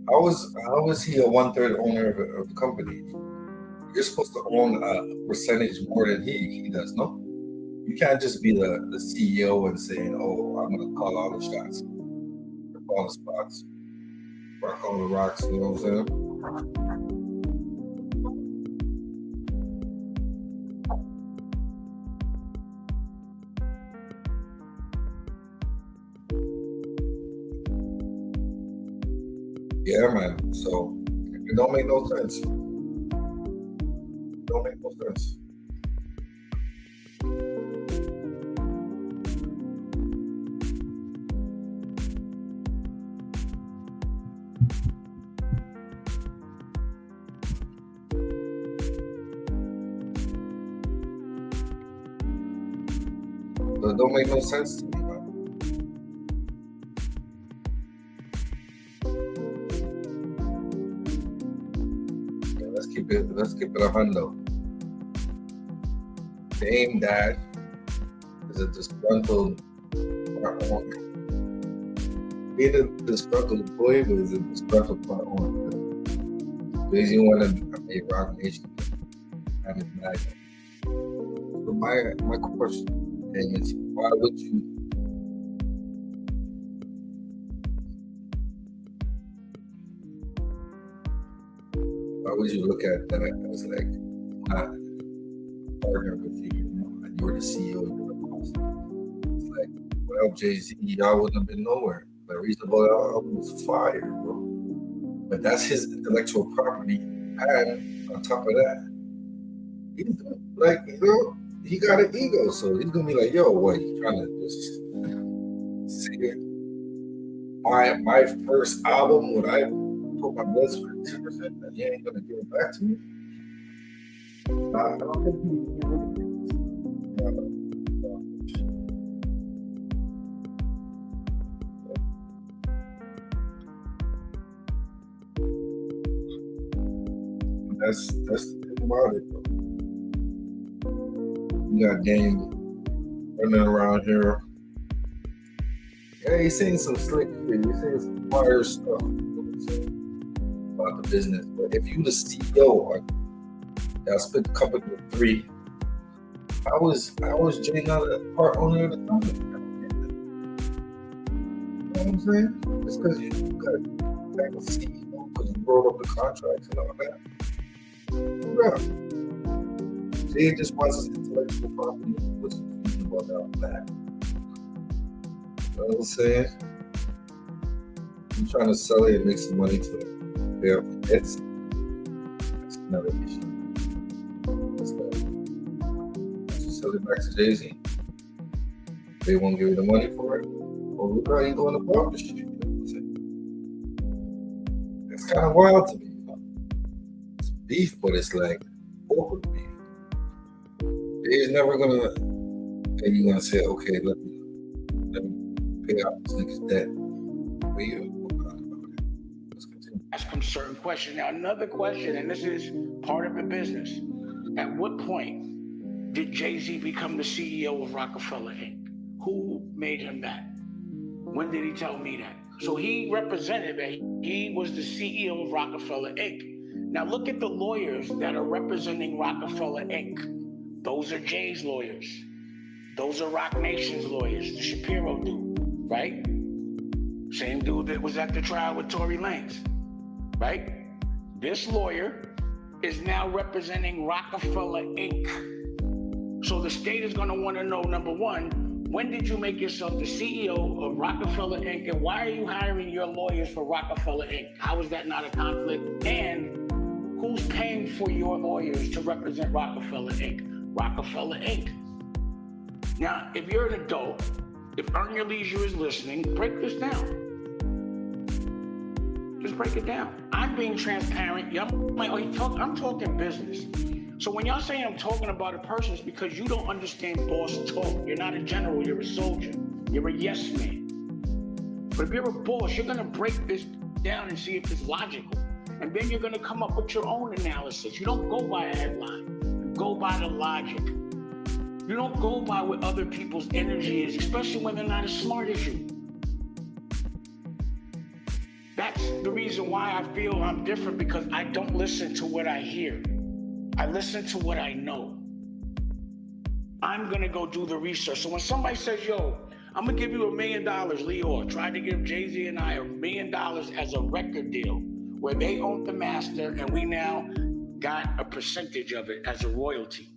how is he a 1/3 owner of a company? You're supposed to own a percentage more than he does, no? You can't just be the CEO and saying, "Oh, I'm gonna call all the shots, call the spots, rock all the rocks." You know what I'm saying? Yeah, man. So it don't make no sense. It don't make no sense. So it don't make no sense to me, man. Let's keep it a hundo. Dame Dash is a disgruntled part owner. Being a disgruntled employee, but is a disgruntled part owner. Jay-Z wanted a Rock Nation and his bag. So my question is, why would you look at that as like not a partner with you, and you're the CEO, you're the boss? It's like, well, Jay-Z, y'all wouldn't have been nowhere. The Reasonable album was fire, bro. But that's his intellectual property, and on top of that, he's like, he got an ego, so he's gonna be like, yo, what, you trying to just say it? My first album, would I put my blood sweat 2%, and you ain't gonna give it back to me? I don't think he really That's the thing about it, bro. You got Dame running around here. Yeah, he's saying some slick shit. He's saying some fire stuff. About the business, but if you the CEO, y'all split the company with 3. How was Jay not a part owner of the company? You know what I'm saying? It's because you got to thank the CEO because you wrote up the contracts and all that. Yeah. Jay just wants his intellectual property, which is reasonable about that. You know what I'm saying? You're trying to sell it and make some money to it. Yeah, that's another issue. Once you sell it back to Jay-Z, they won't give you the money for it. Well, look how you doing the partnership. You know what I'm saying? It's kind of wild to me. It's beef, but it's like corporate beef. Jay's never gonna, and you're gonna say, okay, let me pay off this nigga's debt. For you. Ask him certain questions. Now, another question, and this is part of the business. At what point did Jay-Z become the CEO of Rockefeller Inc.? Who made him that? When did he tell me that? So he represented that he was the CEO of Rockefeller Inc. Now, look at the lawyers that are representing Rockefeller Inc. Those are Jay's lawyers. Those are Rock Nation's lawyers, the Shapiro dude, right? Same dude that was at the trial with Tory Lanez. Right? This lawyer is now representing Rockefeller Inc. So the state is going to want to know, number one, when did you make yourself the CEO of Rockefeller Inc. and why are you hiring your lawyers for Rockefeller Inc.? How is that not a conflict? And who's paying for your lawyers to represent Rockefeller Inc.? Rockefeller Inc. Now, if you're an adult, if Earn Your Leisure is listening, break this down. Just break it down. I'm being transparent. Y'all like, I'm talking business. So when y'all say I'm talking about a person, it's because you don't understand boss talk. You're not a general, you're a soldier. You're a yes man. But if you're a boss, you're gonna break this down and see if it's logical. And then you're gonna come up with your own analysis. You don't go by a headline. You go by the logic. You don't go by what other people's energy is, especially when they're not as smart as you. That's the reason why I feel I'm different, because I don't listen to what I hear. I listen to what I know. I'm gonna go do the research. So when somebody says, yo, I'm gonna give you $1 million, Leo tried to give Jay-Z and I $1 million as a record deal where they own the master and we now got a percentage of it as a royalty.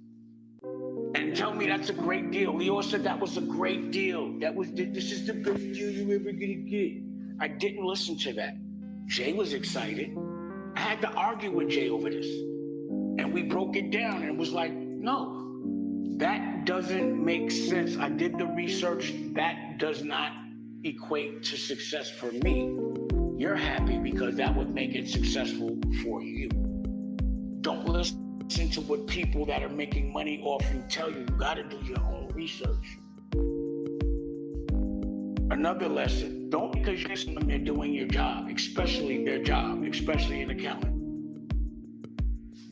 And tell me that's a great deal. Leo said that was a great deal. This is the best deal you ever gonna get. I didn't listen to that. Jay was excited. I had to argue with Jay over this. And we broke it down and was like, no, that doesn't make sense. I did the research. That does not equate to success for me. You're happy because that would make it successful for you. Don't listen to what people that are making money off you tell you. You gotta do your own research. Another lesson, don't because you're listening, they're doing your job, especially their job, especially an accountant.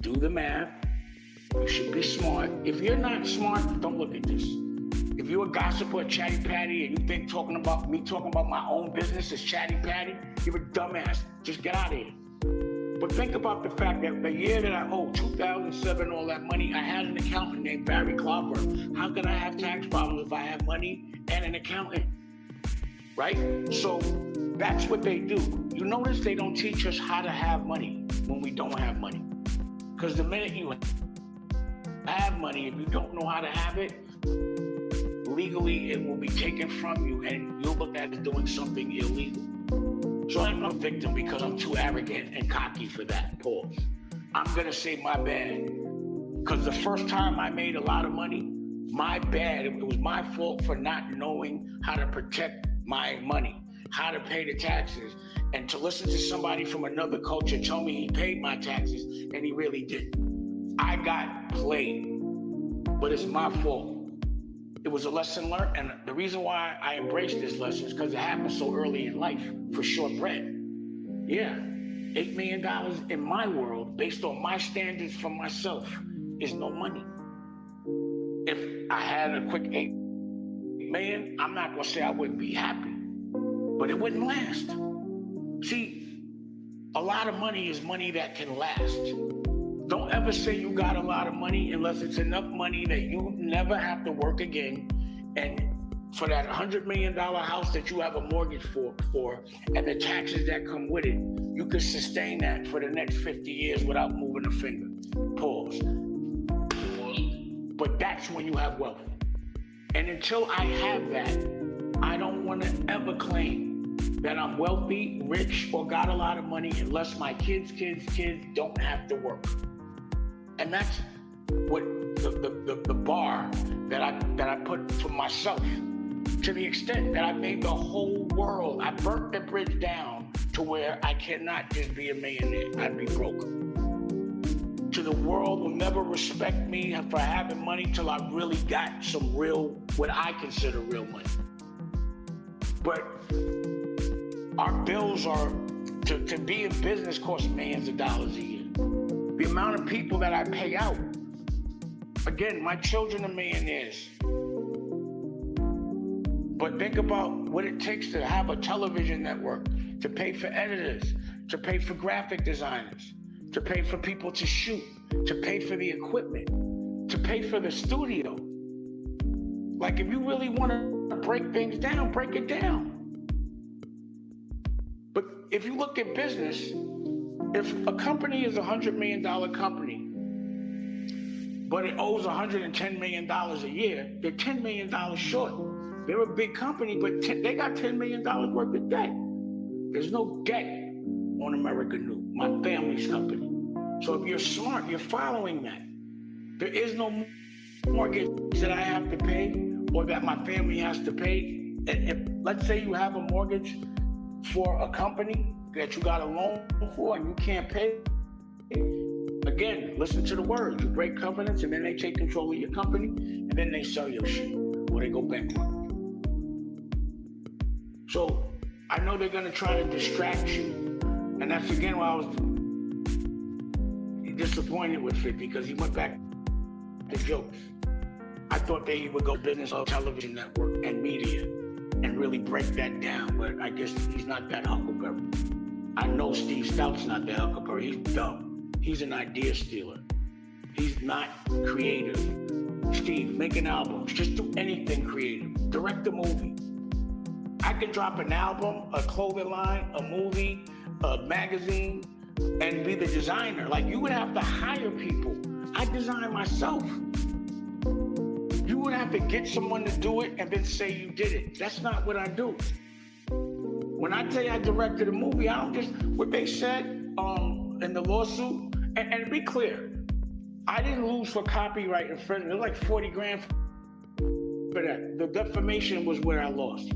Do the math. You should be smart. If you're not smart, don't look at this. If you're a gossip or a chatty patty and you think talking about my own business is chatty patty, you're a dumbass. Just get out of here. But think about the fact that the year that I owed 2007, all that money, I had an accountant named Barry Clobber. How could I have tax problems if I have money and an accountant? Right? So that's what they do. You notice they don't teach us how to have money when we don't have money. Because the minute you have money, if you don't know how to have it, legally it will be taken from you and you'll look at it doing something illegal. So I'm a victim because I'm too arrogant and cocky for that. Pause. I'm gonna say my bad. Because the first time I made a lot of money, my bad. It was my fault for not knowing how to protect my money, how to pay the taxes, and to listen to somebody from another culture tell me he paid my taxes and he really didn't. I got played, but it's my fault. It was a lesson learned, and the reason why I embraced this lesson is because it happened so early in life for shortbread. Yeah, $8 million in my world, based on my standards for myself, is no money. If I had a quick $8 million, I'm not gonna say I wouldn't be happy, but it wouldn't last. See, a lot of money is money that can last. Don't ever say you got a lot of money unless it's enough money that you never have to work again. And for that $100 million house that you have a mortgage for, and the taxes that come with it, you could sustain that for the next 50 years without moving a finger. Pause. But that's when you have wealth. And until I have that, I don't want to ever claim that I'm wealthy, rich, or got a lot of money unless my kids don't have to work. And that's what the bar that I put for myself, to the extent that I made the whole world, I burnt the bridge down to where I cannot just be a millionaire, I'd be broke. To the world will never respect me for having money till I really got some real, what I consider real money. But our bills are, to be in business costs millions of dollars a year. The amount of people that I pay out. Again, my children are millionaires. But think about what it takes to have a television network, to pay for editors, to pay for graphic designers, to pay for people to shoot, to pay for the equipment, to pay for the studio. Like, if you really want to break things down, break it down. But if you look at business, if a company is a $100 million company, but it owes $110 million a year, they're $10 million short. They're a big company, but they got $10 million worth of debt. There's no debt on American New, my family's company. So if you're smart, you're following that. There is no mortgage that I have to pay or that my family has to pay. And if, let's say you have a mortgage for a company that you got a loan for and you can't pay, again, listen to the words. You break covenants and then they take control of your company and then they sell your shit or they go bankrupt. So I know they're gonna try to distract you. And that's again why I was disappointed with 50, because he went back to jokes. I thought they would go business on television network and media and really break that down, but I guess he's not that huckleberry. I know Steve Stout's not that huckleberry. He's dumb. He's an idea stealer. He's not creative. Steve, making albums. Just do anything creative. Direct a movie. I can drop an album, a clothing line, a movie, a magazine, and be the designer. Like, you would have to hire people. I design myself. You would have to get someone to do it and then say you did it. That's not what I do. When I tell you I directed a movie, I don't just, what they said in the lawsuit, and to be clear, I didn't lose for copyright infringement. It was like 40 grand for that. The defamation was where I lost.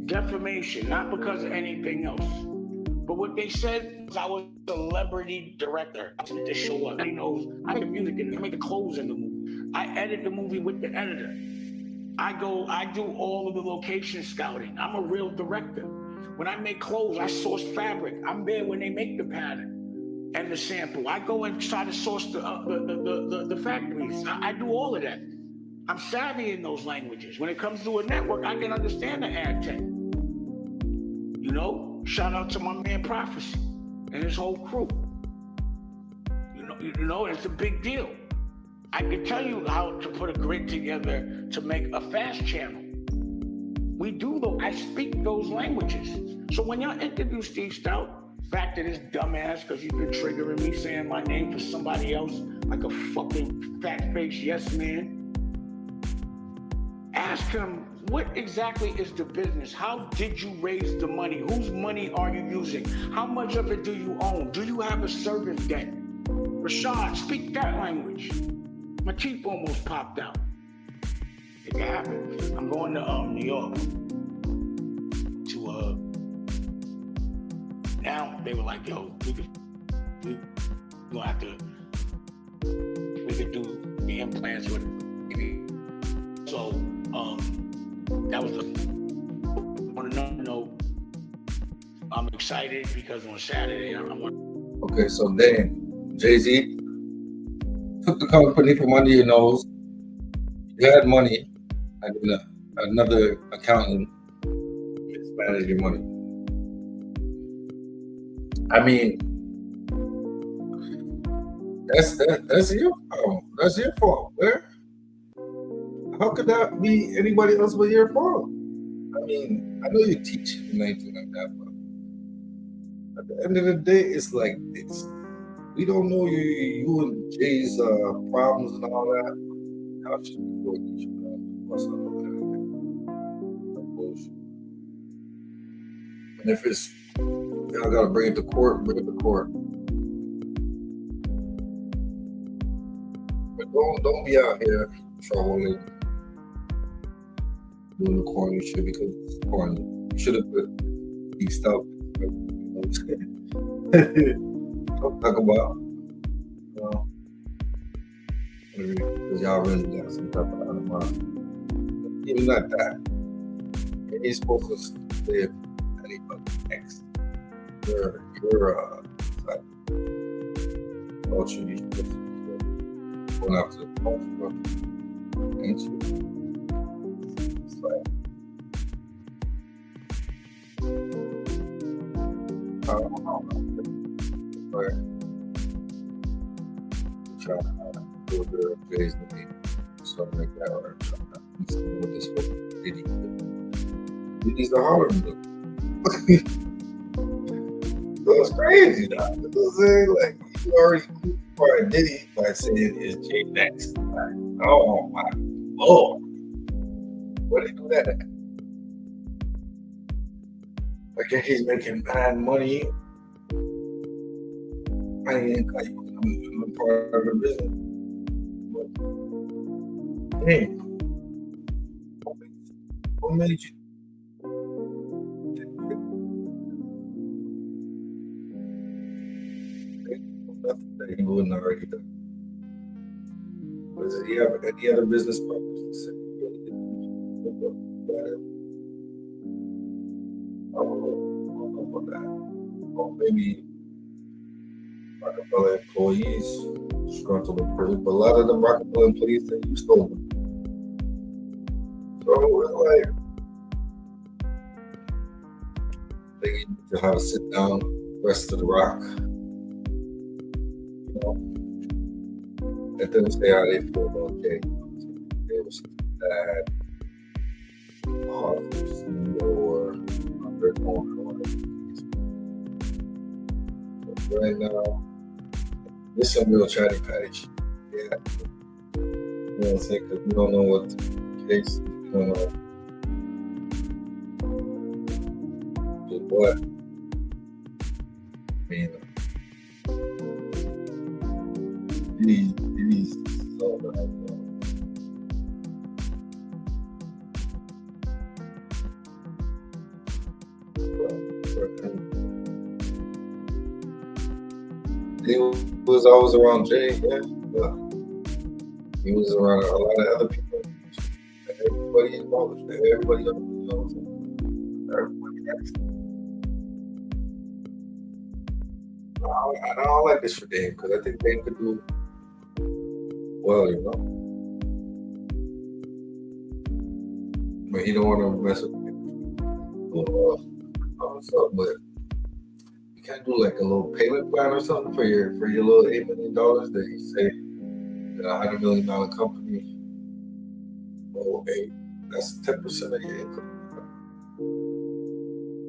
Defamation, not because of anything else. But what they said was I was a celebrity director. I did this show up. He knows I make the music and I make the clothes in the movie. I edit the movie with the editor. I do all of the location scouting. I'm a real director. When I make clothes, I source fabric. I'm there when they make the pattern and the sample. I go and try to source the factories. I do all of that. I'm savvy in those languages. When it comes to a network, I can understand the ad tech. You know, shout out to my man Prophecy and his whole crew. You know, it's a big deal. I can tell you how to put a grid together to make a fast channel. We do though. I speak those languages. So when y'all interview Steve Stoute, back to this dumbass, because you've been triggering me saying my name for somebody else like a fucking fat-faced yes man. Ask him, what exactly is the business? How did you raise the money? Whose money are you using? How much of it do you own? Do you have a service debt? Rashad, speak that language. My teeth almost popped out. It can happen. I'm going to New York to now they were like, yo, we gonna have to, we could do the implants with it. So that was on another note. I'm excited because on Saturday Okay, so then Jay-Z took the company from under your nose. You had money, and then another accountant mismanaged your money. I mean, that's your fault. That's your fault. Where? How could that be anybody else but your fault? I mean, I know you teach and anything like that, but at the end of the day, it's like this. We don't know you and Jay's problems and all that. Y'all should be doing each other. What's up with everything? No bullshit. And if it's y'all gotta bring it to court, bring it to court. But don't be out here trolling, doing the corny shit because it's corny. You should have put these stuff. Don't talk about, because y'all really got some type of animosity. Even not that. You ain't supposed to live anybody next. You're like, culture, you supposed to be going after the culture, ain't you? It's like, I don't know. But trying to do a bit of Jay's name, something like that, or trying to see what this fucking Diddy did. Diddy's a Harlem dude. So it's crazy, though. You know what I'm saying? Like, you already part Diddy by saying it's Jay next. Like, oh my Lord. Where they do that at? Like, he's making bad money. I ain't like I'm part of the business. But hey, what made you? Nothing that he wouldn't already done. Does he have any other business partners to say? I don't know about that. Or maybe Rockefeller employees disgruntled employees, but a lot of them Rockefeller employees that you stole them. So it's like they need to have a sit down, rest of the rock. You know? Let them say how they feel about Jay. They was bad, CEO or under right now, this some real chatty patty shit. Yeah. You know what I'm saying? Because we don't know what the case is. We don't know what. I mean, these so bad. He was always around Jay, yeah. But he was around a lot of other people. Everybody involved. Everybody knows. Everybody knows. I don't like this for Dame because I think Dame could do well, you know. But he don't want to mess with people. But you can't do like a little payment plan or something for your little $8 million that you say that $100 million company. Oh, hey, that's 10% of your income.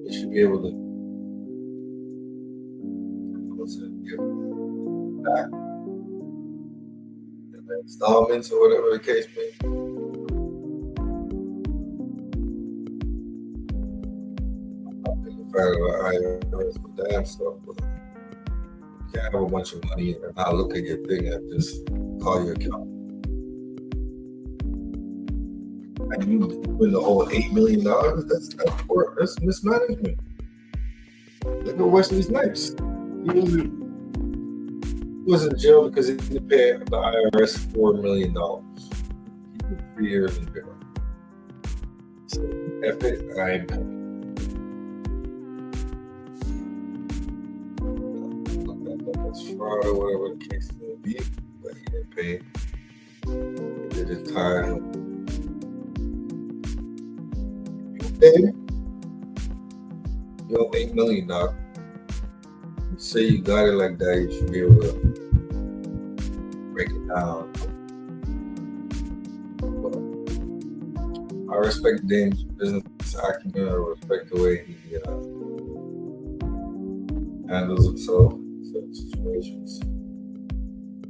You should be able to give back in installments or whatever the case may be. I'm a fan of the IRS with damn stuff, but you can't have a bunch of money and not look at your thing and just call your account. And you win the whole $8 million, that's mismanagement. Look at Wesley Snipes. He was in jail because he didn't pay the IRS $4 million. He did 3 years in jail. So, F it, I ain't paying. That's fraud or whatever the case may be, but he didn't pay. He did his time. You owe $8 million, dog. You say you got it like that, you should be able to break it down. But I respect Dame's business acumen. I respect the way he handles himself in certain situations.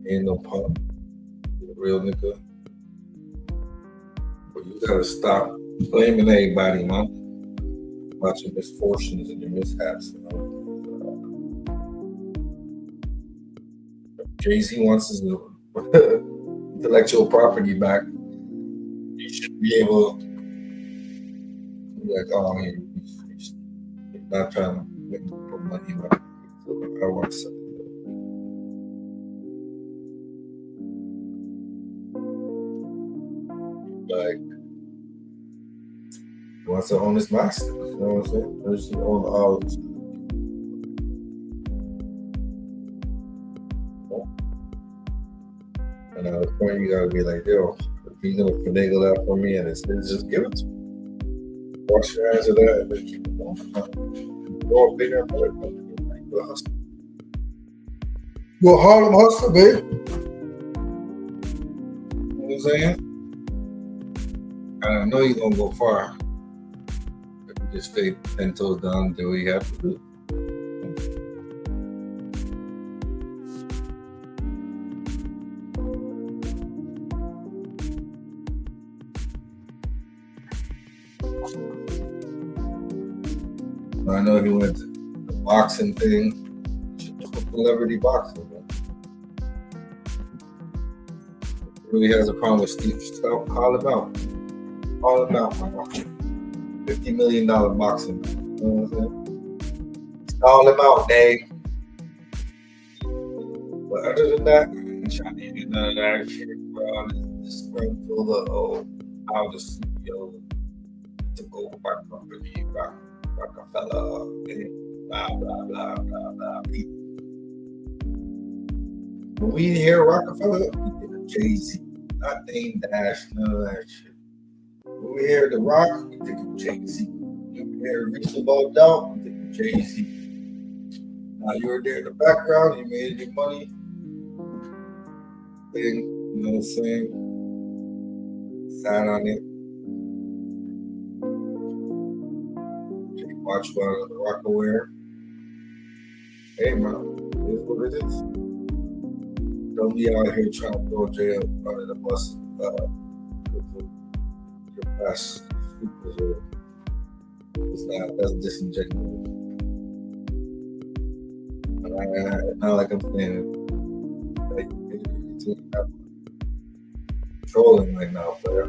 He ain't no punk. He's a real nigga. But you gotta stop blaming everybody, man, about your misfortunes and your mishaps, you know. Jay-Z wants his intellectual property back. You should be able to be like, oh, he's not trying to make money back. So I want something. Like, he wants to own his master. You know what I'm saying? He wants to own all of his. And at the point, you gotta be like, yo, if he's gonna finagle that for me and it's just give it to me. Wash your hands of that and then keep it going. Go up bigger and better. Go hustle. Go Harlem hustle, babe. You know what I'm saying? And I know you're gonna go far. If you just stay 10 toes down and do what you have to do. I know he went to the boxing thing. Celebrity boxing, man. Really has a problem with Steve. Stop, call him out. Call him out, man. $50 million boxing. You know what I'm saying? Call him out, Dave. But other than that, I ain't trying to do none of that shit, bro. This spring full of how the CEO took over my company, Rockefeller, blah, blah, blah, blah, blah. When we hear Rockefeller, we think of Jay-Z, not Dame Dash, none of that shit. When we hear The Rock, we think of Jay-Z. When we hear Reasonable Doubt, we think of Jay-Z. Now you were there in the background, you made your money. thing, you know what I'm saying? Sat on it. Watch one of the Rockaware. Hey, man, it is what it is. Don't be out here trying to throw Jay under the bus. Your past superhero. That's disingenuous. Not like I'm saying, like, you're trolling right now, player.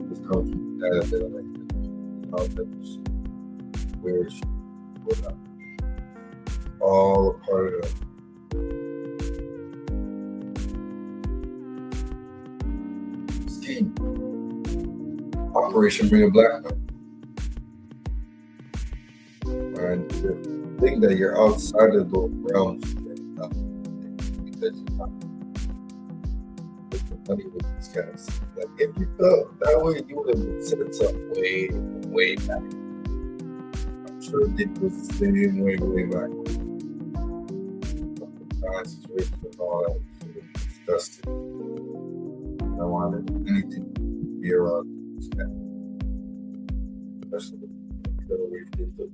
This comes from that like all that weird shit. All a part of the scheme. Operation Bring It Black. And to think that you're outside of those realms because you're not making money with these guys. Like, if you felt that way, you would have been set up way back. I'm sure Dick was the same way back. Situation and all that shit was disgusting. I don't want anything to be around this guy. Especially the way he did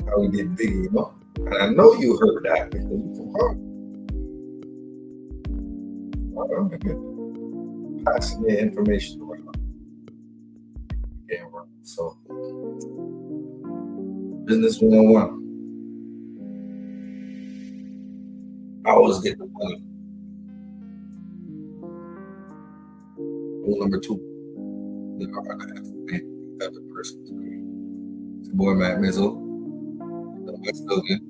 how he did Biggie, you know? And I know you heard that because you're from Harlem. Passing the information around. Game around. So, business 101. I always get the money. Rule number 2. You're not gonna have to pay the other person's money. It's your boy Matt Mizzle. The West Logan.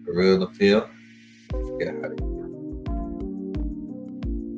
The real, the feel. Get out of here.